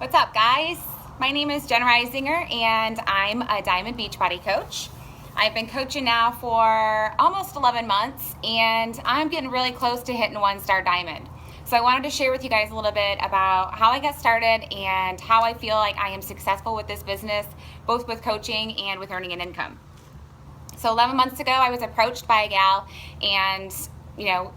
What's up, guys? My name is Jenna and I'm a Diamond Beachbody coach. I've been coaching now for almost 11 months and I'm getting really close to hitting 1-star diamond. So I wanted to share with you guys a little bit about how I got started and how I feel like I am successful with this business, both with coaching and with earning an income. So 11 months ago, I was approached by a gal and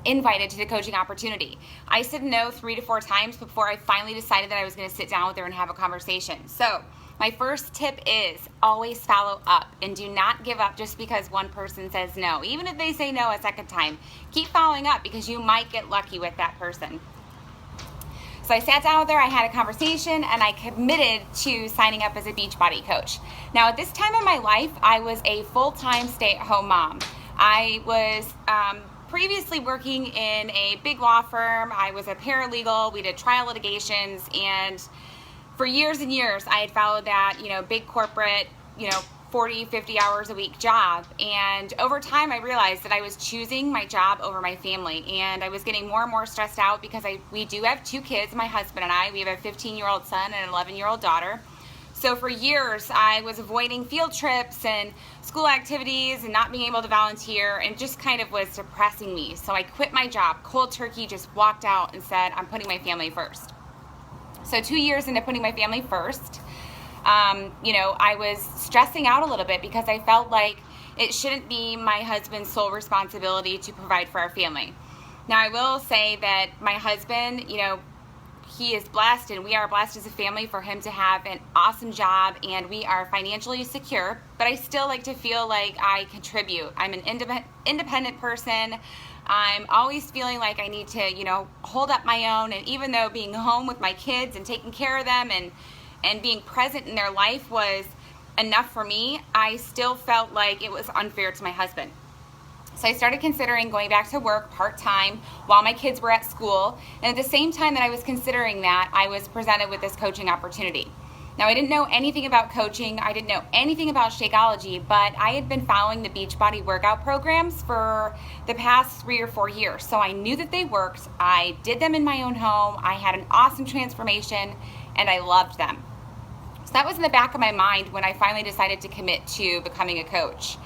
invited to the coaching opportunity. I said no 3 to 4 times before I finally decided that I was going to sit down with her and have a conversation. So my first tip is always follow up and do not give up just because one person says no. Even if they say no a second time, keep following up because you might get lucky with that person. So I sat down with her, I had a conversation, and I committed to signing up as a Beachbody coach. Now at this time in my life, I was a full-time stay-at-home mom. I was previously working in a big law firm. I was a paralegal. We did trial litigations, and for years and years I had followed that big corporate 40, 50 hours a week job, and over time I realized that I was choosing my job over my family, and I was getting more and more stressed out because we do have 2 kids, my husband and I. We have a 15-year-old son and an 11-year-old daughter. So for years, I was avoiding field trips and school activities and not being able to volunteer, and just kind of was depressing me. So I quit my job, cold turkey, just walked out and said, I'm putting my family first. So 2 years into putting my family first, I was stressing out a little bit because I felt like it shouldn't be my husband's sole responsibility to provide for our family. Now I will say that my husband, he is blessed, and we are blessed as a family for him to have an awesome job, and we are financially secure, but I still like to feel like I contribute. I'm an independent person. I'm always feeling like I need to, hold up my own, and even though being home with my kids and taking care of them and being present in their life was enough for me, I still felt like it was unfair to my husband. So I started considering going back to work part-time while my kids were at school, and at the same time that I was considering that, I was presented with this coaching opportunity. Now I didn't know anything about coaching, I didn't know anything about Shakeology, but I had been following the Beachbody workout programs for the past 3 or 4 years, so I knew that they worked. I did them in my own home, I had an awesome transformation, and I loved them. So that was in the back of my mind when I finally decided to commit to becoming a coach.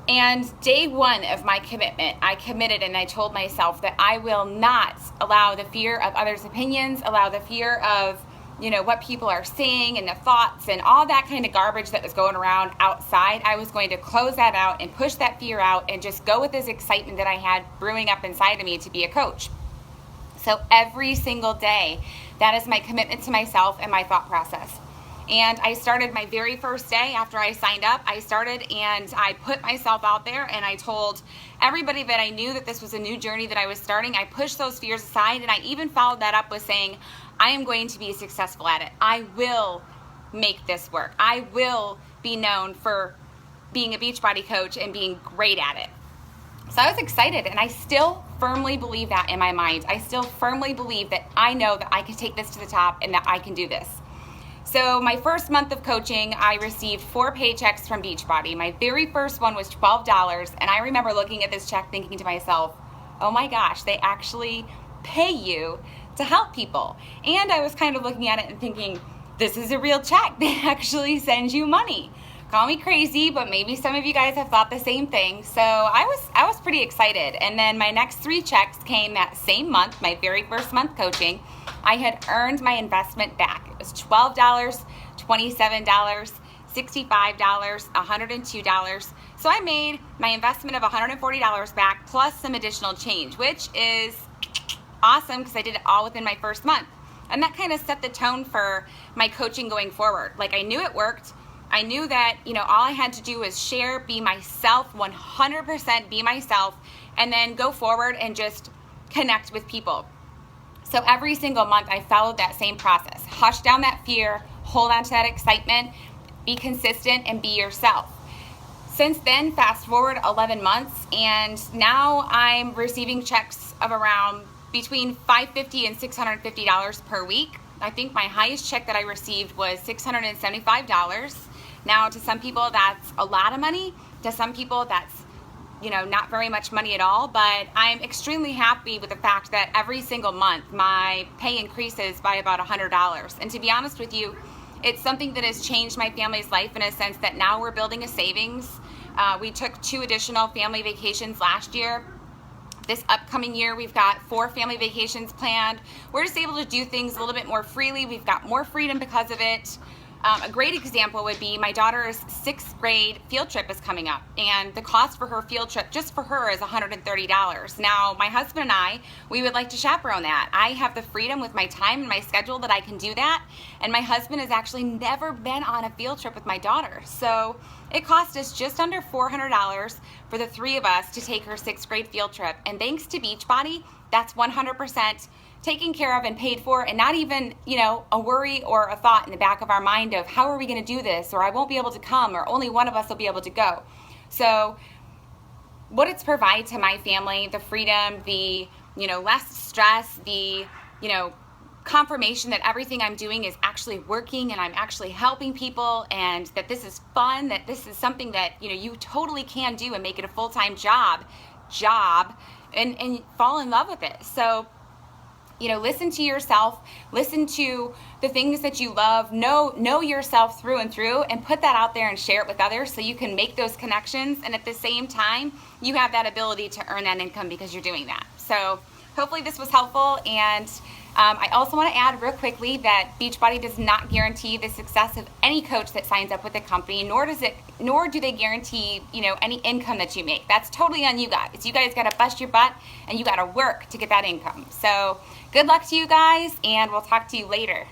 And day 1 of my commitment, I committed and I told myself that I will not allow the fear of others' opinions, allow the fear of, what people are saying and the thoughts and all that kind of garbage that was going around outside. I was going to close that out and push that fear out and just go with this excitement that I had brewing up inside of me to be a coach. So every single day, that is my commitment to myself and my thought process. And I started my very first day after I signed up. I started and I put myself out there and I told everybody that I knew that this was a new journey that I was starting. I pushed those fears aside, and I even followed that up with saying, I am going to be successful at it. I will make this work. I will be known for being a Beachbody coach and being great at it. So I was excited, and I still firmly believe that in my mind. I still firmly believe that I know that I can take this to the top and that I can do this. So my first month of coaching, I received 4 paychecks from Beachbody. My very first one was $12, and I remember looking at this check thinking to myself, oh my gosh, they actually pay you to help people. And I was kind of looking at it and thinking, this is a real check. They actually send you money. Call me crazy, but maybe some of you guys have thought the same thing. So I was pretty excited. And then my next 3 checks came that same month, my very first month coaching. I had earned my investment back. It was $12, $27, $65, $102. So I made my investment of $140 back plus some additional change, which is awesome because I did it all within my first month. And that kind of set the tone for my coaching going forward. Like, I knew it worked. I knew that, all I had to do was share, be myself, 100% be myself, and then go forward and just connect with people. So every single month I followed that same process. Hush down that fear, hold on to that excitement, be consistent, and be yourself. Since then, fast forward 11 months, and now I'm receiving checks of around between $550 and $650 per week. I think my highest check that I received was $675. Now, to some people, that's a lot of money. To some people, that's not very much money at all, but I'm extremely happy with the fact that every single month my pay increases by about $100. And to be honest with you, it's something that has changed my family's life in a sense that now we're building a savings. We took 2 additional family vacations last year. This upcoming year, we've got 4 family vacations planned. We're just able to do things a little bit more freely. We've got more freedom because of it. A great example would be my daughter's 6th grade field trip is coming up, and the cost for her field trip just for her is $130. Now, my husband and I, we would like to chaperone that. I have the freedom with my time and my schedule that I can do that, and my husband has actually never been on a field trip with my daughter. So it cost us just under $400 for the 3 of us to take her 6th grade field trip, and thanks to Beachbody, that's 100% taken care of and paid for, and not even, a worry or a thought in the back of our mind of how are we going to do this, or I won't be able to come, or only one of us will be able to go. So what it's provided to my family, the freedom, the, less stress, the, confirmation that everything I'm doing is actually working and I'm actually helping people, and that this is fun, that this is something that, you totally can do and make it a full-time job, and fall in love with it. So, listen to yourself, listen to the things that you love, know yourself through and through, and put that out there and share it with others so you can make those connections, and at the same time, you have that ability to earn that income because you're doing that. So hopefully this was helpful, and I also want to add real quickly that Beachbody does not guarantee the success of any coach that signs up with the company, nor do they guarantee, any income that you make. That's totally on you guys. You guys got to bust your butt and you got to work to get that income. So good luck to you guys, and we'll talk to you later.